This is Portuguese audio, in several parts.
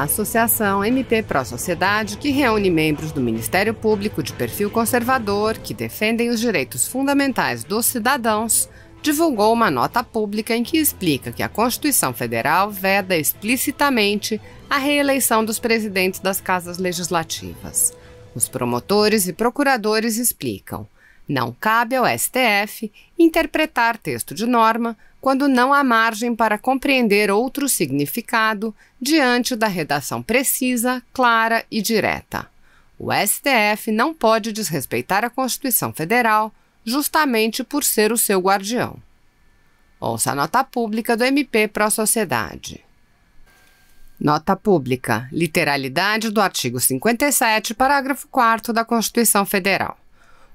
A Associação MP Pró Sociedade, que reúne membros do Ministério Público de perfil conservador que defendem os direitos fundamentais dos cidadãos, divulgou uma nota pública em que explica que a Constituição Federal veda explicitamente a reeleição dos presidentes das casas legislativas. Os promotores e procuradores explicam: não cabe ao STF interpretar texto de norma quando não há margem para compreender outro significado diante da redação precisa, clara e direta. O STF não pode desrespeitar a Constituição Federal justamente por ser o seu guardião. Ouça a nota pública do MP Pró Sociedade. Nota pública. Literalidade do artigo 57, parágrafo 4º da Constituição Federal.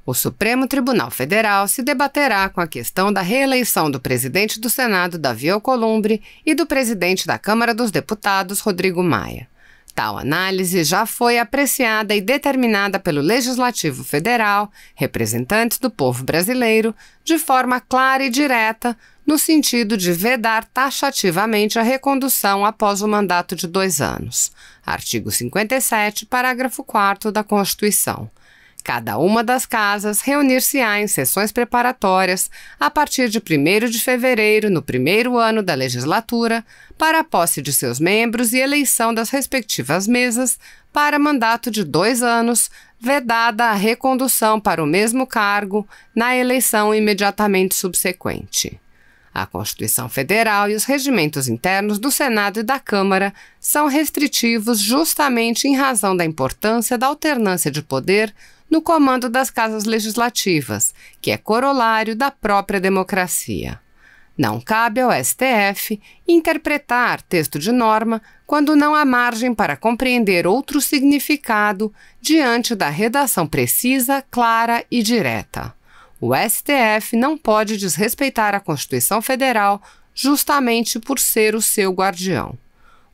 O Supremo Tribunal Federal se debaterá com a questão da reeleição do presidente do Senado, Davi Alcolumbre, e do presidente da Câmara dos Deputados, Rodrigo Maia. Tal análise já foi apreciada e determinada pelo Legislativo Federal, representantes do povo brasileiro, de forma clara e direta, no sentido de vedar taxativamente a recondução após o mandato de 2 anos. Artigo 57, parágrafo 4º da Constituição. Cada uma das casas reunir-se-á em sessões preparatórias a partir de 1º de fevereiro, no primeiro ano da legislatura, para a posse de seus membros e eleição das respectivas mesas para mandato de 2 anos, vedada a recondução para o mesmo cargo na eleição imediatamente subsequente. A Constituição Federal e os regimentos internos do Senado e da Câmara são restritivos justamente em razão da importância da alternância de poder no comando das casas legislativas, que é corolário da própria democracia. Não cabe ao STF interpretar texto de norma quando não há margem para compreender outro significado diante da redação precisa, clara e direta. O STF não pode desrespeitar a Constituição Federal justamente por ser o seu guardião.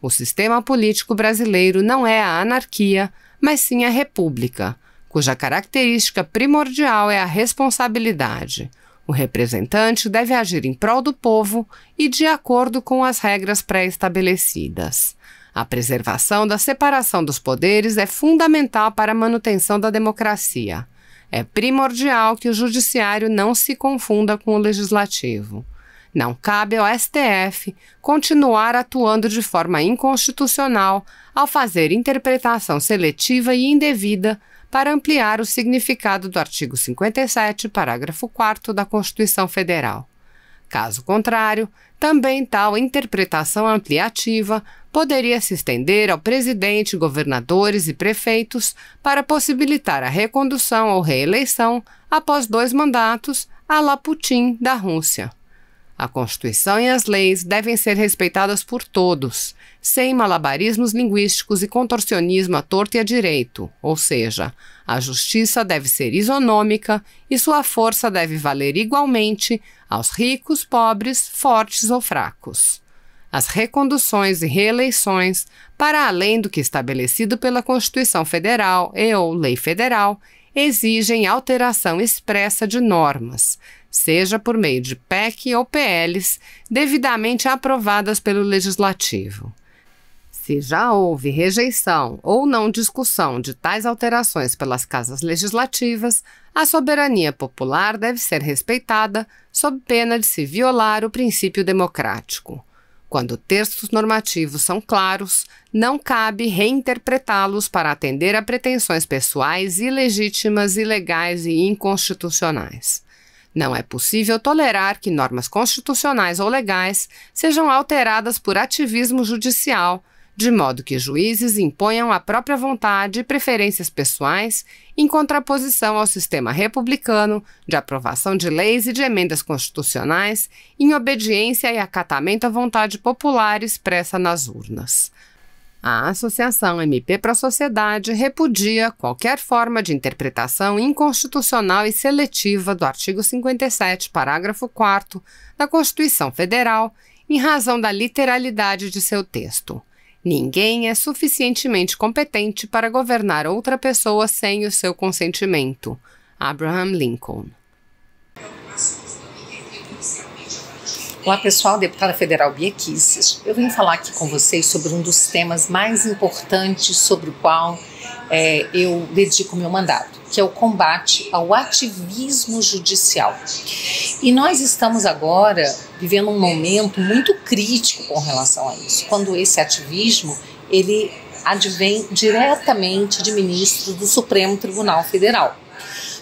O sistema político brasileiro não é a anarquia, mas sim a república, cuja característica primordial é a responsabilidade. O representante deve agir em prol do povo e de acordo com as regras pré-estabelecidas. A preservação da separação dos poderes é fundamental para a manutenção da democracia. É primordial que o judiciário não se confunda com o legislativo. Não cabe ao STF continuar atuando de forma inconstitucional ao fazer interpretação seletiva e indevida para ampliar o significado do artigo 57, parágrafo 4º da Constituição Federal. Caso contrário, também tal interpretação ampliativa poderia se estender ao presidente, governadores e prefeitos para possibilitar a recondução ou reeleição após 2 mandatos, à la Putin da Rússia. A Constituição e as leis devem ser respeitadas por todos, sem malabarismos linguísticos e contorcionismo à torto e à direito, ou seja, a justiça deve ser isonômica e sua força deve valer igualmente aos ricos, pobres, fortes ou fracos. As reconduções e reeleições, para além do que estabelecido pela Constituição Federal e/ou Lei Federal, exigem alteração expressa de normas, seja por meio de PEC ou PLs, devidamente aprovadas pelo Legislativo. Se já houve rejeição ou não discussão de tais alterações pelas casas legislativas, a soberania popular deve ser respeitada sob pena de se violar o princípio democrático. Quando textos normativos são claros, não cabe reinterpretá-los para atender a pretensões pessoais ilegítimas, ilegais e inconstitucionais. Não é possível tolerar que normas constitucionais ou legais sejam alteradas por ativismo judicial, de modo que juízes imponham a própria vontade e preferências pessoais em contraposição ao sistema republicano de aprovação de leis e de emendas constitucionais em obediência e acatamento à vontade popular expressa nas urnas. A Associação MP Pró Sociedade repudia qualquer forma de interpretação inconstitucional e seletiva do artigo 57, parágrafo 4º da Constituição Federal, em razão da literalidade de seu texto. Ninguém é suficientemente competente para governar outra pessoa sem o seu consentimento. Abraham Lincoln. Olá pessoal, deputada federal Bia Kicis. Eu vim falar aqui com vocês sobre um dos temas mais importantes sobre o qual eu dedico meu mandato, que é o combate ao ativismo judicial. E nós estamos agora vivendo um momento muito crítico com relação a isso, quando esse ativismo ele advém diretamente de ministros do Supremo Tribunal Federal.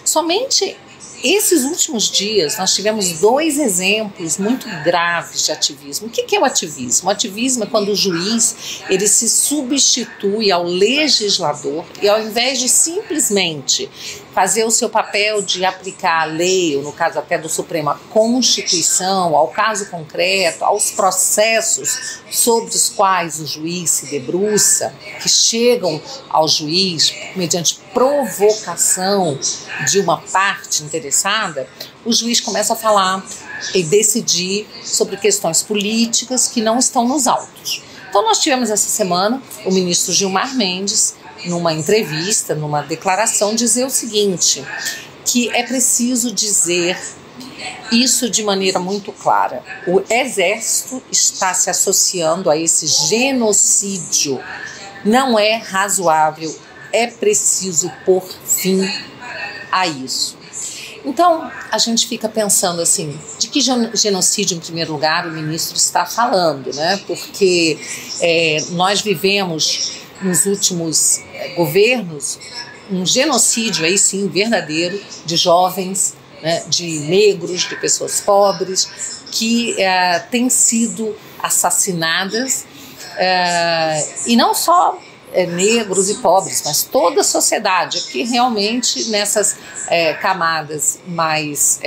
Somente esses últimos dias nós tivemos 2 exemplos muito graves de ativismo. O que é o ativismo? O ativismo é quando o juiz ele se substitui ao legislador e ao invés de simplesmente fazer o seu papel de aplicar a lei, ou no caso até do Supremo, a Constituição, ao caso concreto, aos processos sobre os quais o juiz se debruça, que chegam ao juiz mediante provocação de uma parte interessada, o juiz começa a falar e decidir sobre questões políticas que não estão nos autos. Então nós tivemos essa semana o ministro Gilmar Mendes, numa entrevista, numa declaração, dizer o seguinte, que é preciso dizer isso de maneira muito clara. O Exército está se associando a esse genocídio. Não é razoável, é preciso pôr fim a isso. Então, a gente fica pensando assim, de que genocídio, em primeiro lugar, o ministro está falando, né? Porque nós vivemos nos últimos governos um genocídio, aí sim, verdadeiro, de jovens, né, de negros, de pessoas pobres, que têm sido assassinadas, e não só negros e pobres, mas toda a sociedade, que realmente nessas camadas mais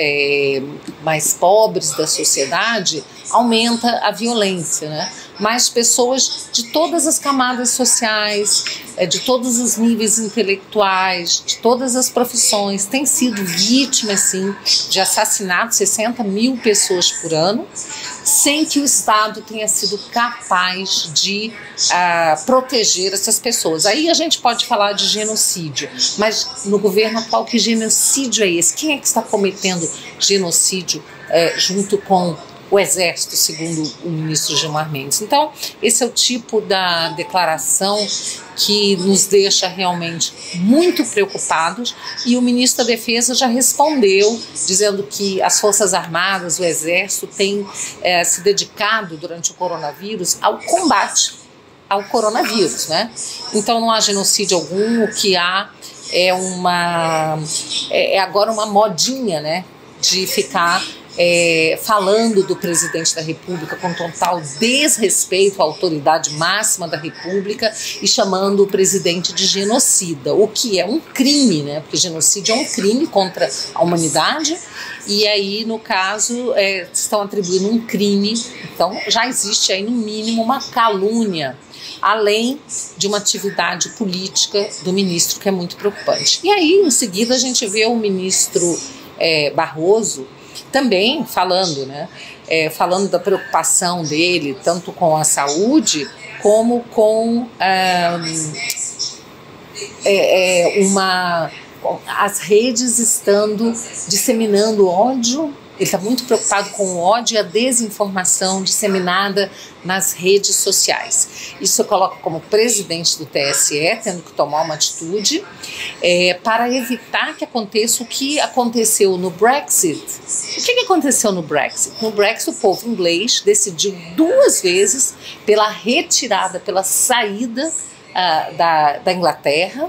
pobres da sociedade aumenta a violência, né? Mas pessoas de todas as camadas sociais, de todos os níveis intelectuais, de todas as profissões, têm sido vítimas, sim, de assassinatos, 60 mil pessoas por ano, sem que o Estado tenha sido capaz de proteger essas pessoas. Aí a gente pode falar de genocídio, mas no governo atual, que genocídio é esse? Quem é que está cometendo genocídio junto com o Exército, segundo o ministro Gilmar Mendes? Então, esse é o tipo da declaração que nos deixa realmente muito preocupados, e o ministro da Defesa já respondeu, dizendo que as Forças Armadas, o Exército, têm se dedicado durante o coronavírus ao combate ao coronavírus, né? Então não há genocídio algum, o que há é agora uma modinha, né, de ficar falando do presidente da República com total desrespeito à autoridade máxima da República e chamando o presidente de genocida, o que é um crime, né? Porque genocídio é um crime contra a humanidade, e aí, no caso, estão atribuindo um crime, então já existe aí no mínimo uma calúnia, além de uma atividade política do ministro, que é muito preocupante. E aí, em seguida, a gente vê o ministro Barroso também falando, né? Falando da preocupação dele, tanto com a saúde, como com as redes estando disseminando ódio. Ele está muito preocupado com o ódio e a desinformação disseminada nas redes sociais. Isso eu coloco como presidente do TSE, tendo que tomar uma atitude para evitar que aconteça o que aconteceu no Brexit. O que aconteceu no Brexit? No Brexit, o povo inglês decidiu 2 vezes pela retirada, pela saída da Inglaterra,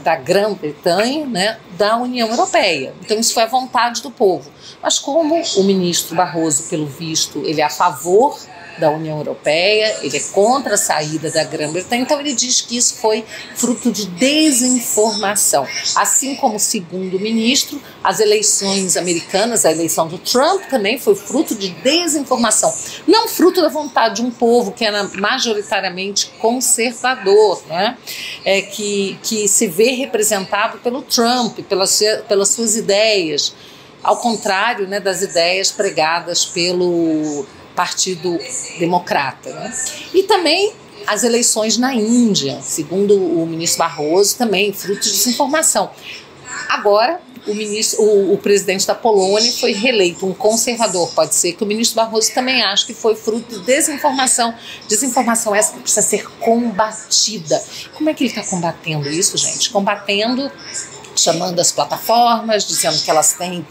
da Grã-Bretanha, né, da União Europeia. Então isso foi a vontade do povo. Mas como o ministro Barroso, pelo visto, ele é a favor da União Europeia, ele é contra a saída da Grã-Bretanha, então ele diz que isso foi fruto de desinformação. Assim como, segundo o ministro, as eleições americanas, a eleição do Trump também foi fruto de desinformação, não fruto da vontade de um povo que era majoritariamente conservador, né? Que se vê representado pelo Trump, pelas suas ideias, ao contrário, né, das ideias pregadas pelo Partido Democrata, né? E também as eleições na Índia, segundo o ministro Barroso, também fruto de desinformação. Agora, o presidente da Polônia foi reeleito, um conservador. Pode ser que o ministro Barroso também ache que foi fruto de desinformação. Desinformação essa que precisa ser combatida. Como é que ele está combatendo isso, gente? Combatendo, chamando as plataformas, dizendo que elas têm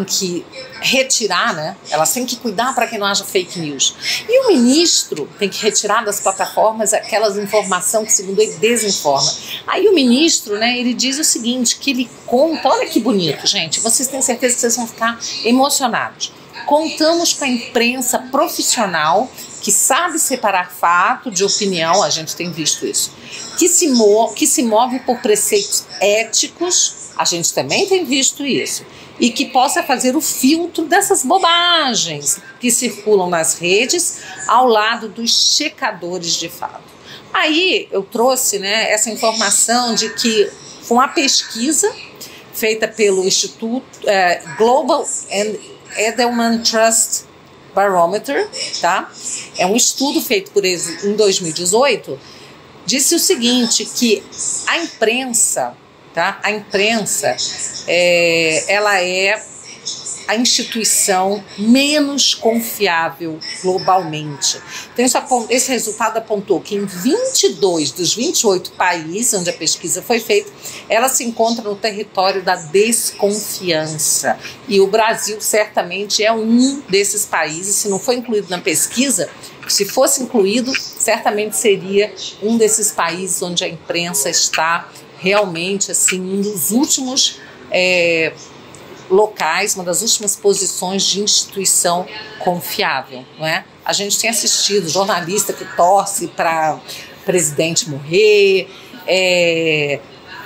que retirar, né? Elas têm que cuidar para que não haja fake news. E o ministro tem que retirar das plataformas aquelas informações que, segundo ele, desinforma. Aí o ministro, né, ele diz o seguinte, que ele conta, olha que bonito, gente, vocês têm certeza que vocês vão ficar emocionados. Contamos com a imprensa profissional que sabe separar fato de opinião, a gente tem visto isso, que se move por preceitos éticos, a gente também tem visto isso, e que possa fazer o filtro dessas bobagens que circulam nas redes ao lado dos checadores de fato. Aí eu trouxe, né, essa informação de que foi uma pesquisa feita pelo Instituto Global and Edelman Trust Barometer, tá? É um estudo feito por eles em 2018, disse o seguinte, que a imprensa, tá? A imprensa, ela é a instituição menos confiável globalmente. Então, esse resultado apontou que em 22 dos 28 países onde a pesquisa foi feita, ela se encontra no território da desconfiança. E o Brasil certamente é um desses países, se não foi incluído na pesquisa, se fosse incluído, certamente seria um desses países onde a imprensa está realmente assim, um dos últimos locais, uma das últimas posições de instituição confiável, não é? A gente tem assistido jornalista que torce para presidente morrer,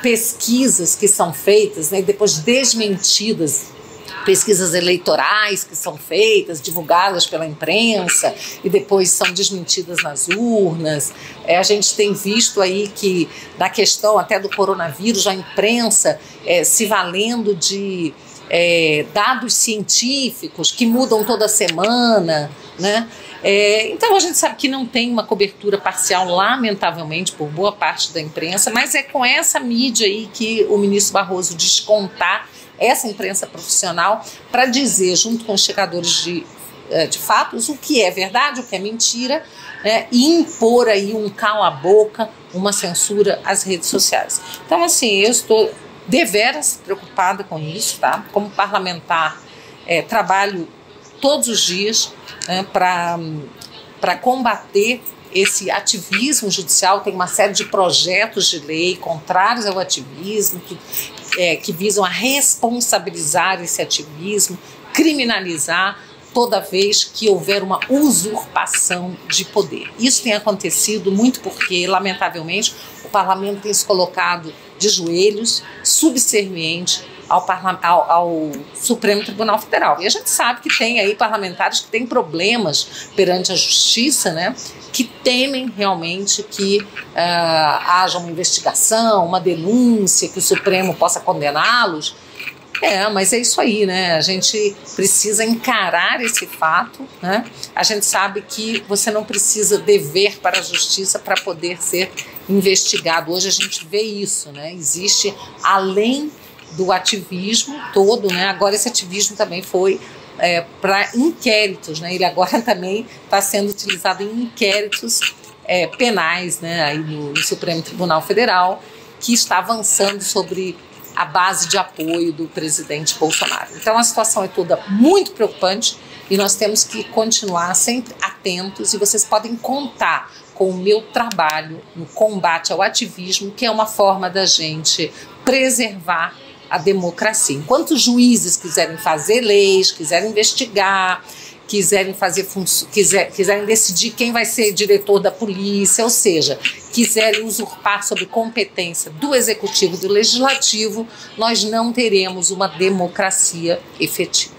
pesquisas que são feitas, né, depois desmentidas, pesquisas eleitorais que são feitas, divulgadas pela imprensa e depois são desmentidas nas urnas. A gente tem visto aí que na questão até do coronavírus, a imprensa se valendo de dados científicos que mudam toda semana, né? Então a gente sabe que não tem uma cobertura parcial, lamentavelmente, por boa parte da imprensa, mas é com essa mídia aí que o ministro Barroso diz contar essa imprensa profissional para dizer, junto com os checadores de fatos, o que é verdade, o que é mentira, né, e impor aí um cala-boca, uma censura às redes sociais. Então, assim, eu estou deveras preocupada com isso, tá? Como parlamentar, trabalho todos os dias, né, para combater esse ativismo judicial. Tem uma série de projetos de lei contrários ao ativismo, que visam a responsabilizar esse ativismo, criminalizar toda vez que houver uma usurpação de poder. Isso tem acontecido muito porque, lamentavelmente, o parlamento tem se colocado de joelhos, subserviente ao Supremo Tribunal Federal. E a gente sabe que tem aí parlamentares que têm problemas perante a justiça, né, que temem realmente que haja uma investigação, uma denúncia, que o Supremo possa condená-los. Mas é isso aí, né? A gente precisa encarar esse fato, né? A gente sabe que você não precisa dever para a justiça para poder ser investigado. Hoje a gente vê isso, né? Existe, além do ativismo todo, né? Agora esse ativismo também foi para inquéritos, né? Ele agora também está sendo utilizado em inquéritos penais, né? Aí no Supremo Tribunal Federal, que está avançando sobre a base de apoio do presidente Bolsonaro. Então a situação é toda muito preocupante e nós temos que continuar sempre atentos, e vocês podem contar com o meu trabalho no combate ao ativismo, que é uma forma da gente preservar a democracia. Enquanto os juízes quiserem fazer leis, quiserem investigar, quiserem decidir quem vai ser diretor da polícia, ou seja, quiserem usurpar sobre competência do executivo e do legislativo, nós não teremos uma democracia efetiva.